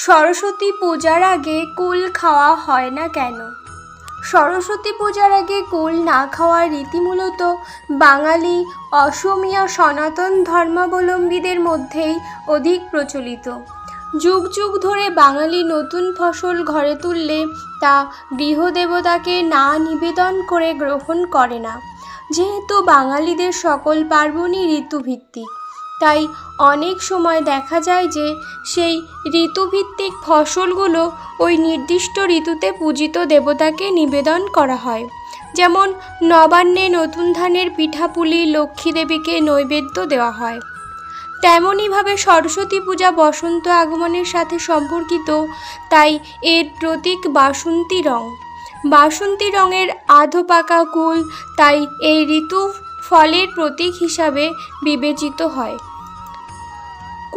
সরস্বতী পূজার আগে কুল খাওয়া হয় না কেন? সরস্বতী পূজার আগে কুল না খাওয়ার রীতি মূলত বাঙালি, অসমীয়া সনাতন ধর্মাবলম্বীদের মধ্যেই অধিক প্রচলিত। যুগ যুগ ধরে বাঙালি নতুন ফসল ঘরে তুললে তা গৃহদেবতাকে না নিবেদন করে গ্রহণ করে না। যেহেতু বাঙালিদের সকল পার্বণই ঋতুভিত্তিক, তাই অনেক সময় দেখা যায় যে সেই ঋতুভিত্তিক ফসলগুলো ওই নির্দিষ্ট ঋতুতে পূজিত দেবতাকে নিবেদন করা হয়। যেমন নবান্নে নতুন ধানের পিঠাপুলি লক্ষ্মী দেবীকে নৈবেদ্য দেওয়া হয়। তেমনইভাবে সরস্বতী পূজা বসন্ত আগমনের সাথে সম্পর্কিত, তাই এর প্রতীক বাসন্তী রং। বাসন্তী রঙের আধো পাকা কুল তাই এই ঋতু ফলের প্রতীক হিসাবে বিবেচিত হয়।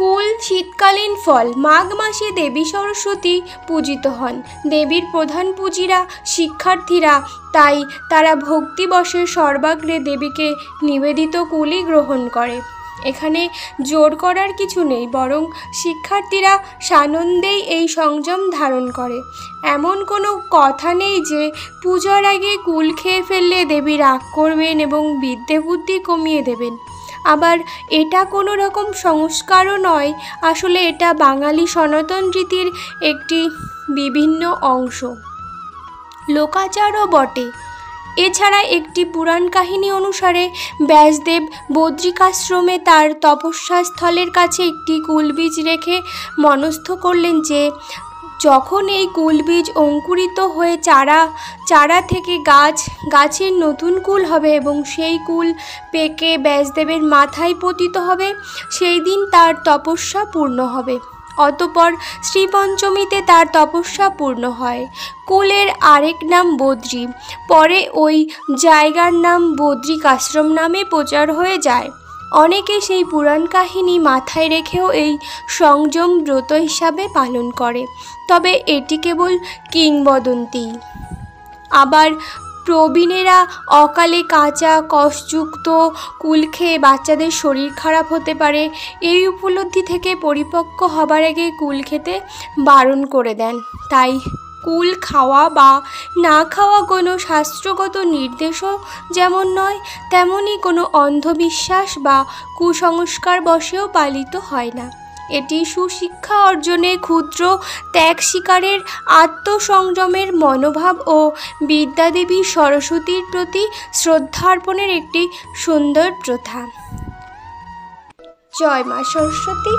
কুল শীতকালীন ফল। মাঘ মাসে দেবী সরস্বতী পূজিত হন। দেবীর প্রধান পূজিরা শিক্ষার্থীরা, তাই তারা ভক্তিবশে সর্বাগ্রে দেবীকে নিবেদিত কুলই গ্রহণ করে। এখানে জোর করার কিছু নেই, বরং শিক্ষার্থীরা সানন্দেই এই সংযম ধারণ করে। এমন কোনো কথা নেই যে পূজার আগে কুল খেয়ে ফেললে দেবী রাগ করবেন এবং বিদ্যে বুদ্ধি কমিয়ে দেবেন। আবার এটা কোনো রকম সংস্কারও নয়, আসলে এটা বাঙালি সনাতন রীতির একটি বিভিন্ন অংশ, লোকাচারও বটে। এছাড়া একটি পুরাণ কাহিনী অনুসারে ব্যাসদেব বদ্রিকাশ্রমে তার তপস্যা স্থলের কাছে একটি কুলবীজ রেখে মনস্থ করলেন যে যখন এই কুলবীজ অঙ্কুরিত হয়ে চারা থেকে গাছের নতুন কুল হবে এবং সেই কুল পেকে ব্যাসদেবের মাথায় পতিত হবে, সেই দিন তার তপস্যা পূর্ণ হবে। অতঃপর শ্রীপঞ্চমীতে তার তপস্যা পূর্ণ হয়। কুলের আরেক নাম বদ্রী, পরে ওই জায়গার নাম বদ্রিকাশ্রম নামে প্রচার হয়ে যায়। অনেকে সেই পুরাণ কাহিনী মাথায় রেখেও এই সংযম ব্রত হিসাবে পালন করে, তবে এটি কেবল কিংবদন্তি। আবার প্রবীণেরা অকালে কাঁচা কষযুক্ত কুল খেয়ে বাচ্চাদের শরীর খারাপ হতে পারে, এই উপলব্ধি থেকে পরিপক্ক হবার আগে কুল খেতে বারণ করে দেন। তাই কুল খাওয়া বা না খাওয়া কোনো শাস্ত্রগত নির্দেশও যেমন নয়, তেমনই কোনো অন্ধবিশ্বাস বা কুসংস্কার বশেও পালিত হয় না। এটি সুশিক্ষা অর্জনে, ক্ষুদ্র ত্যাগ স্বীকারের, আত্মসংযমের মনোভাব ও বিদ্যাদেবী সরস্বতীর প্রতি শ্রদ্ধার্পণের একটি সুন্দর প্রথা। জয় মা সরস্বতী।